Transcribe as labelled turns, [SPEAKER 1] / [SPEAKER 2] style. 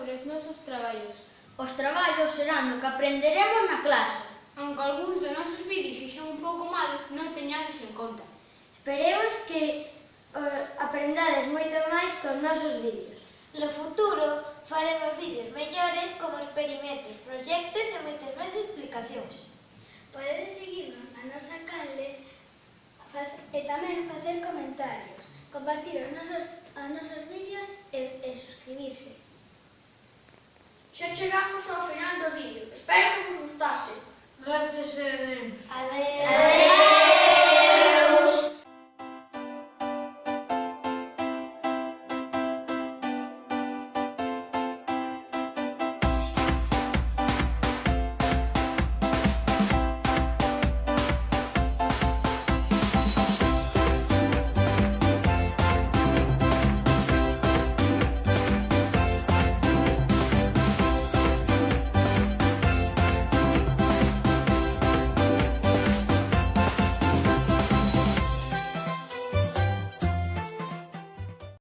[SPEAKER 1] sobre os nosos traballos.
[SPEAKER 2] Os traballos serán do que aprenderemos na clase.
[SPEAKER 1] Aunque algúns dos nosos vídeos sexan un pouco malos, non teñades en conta.
[SPEAKER 2] Esperemos que aprendades moito máis cos nosos vídeos.
[SPEAKER 3] No futuro faremos vídeos mellores como experimentos, proxectos e moitas máis explicacións.
[SPEAKER 4] Podedes seguirnos na nosa canle e tamén facer comentarios, compartir os nosos vídeos e suscribirse.
[SPEAKER 2] Xa chegamos ao final do vídeo. Espero que vos gustase.
[SPEAKER 5] Gracias, Eden.
[SPEAKER 3] Adeu!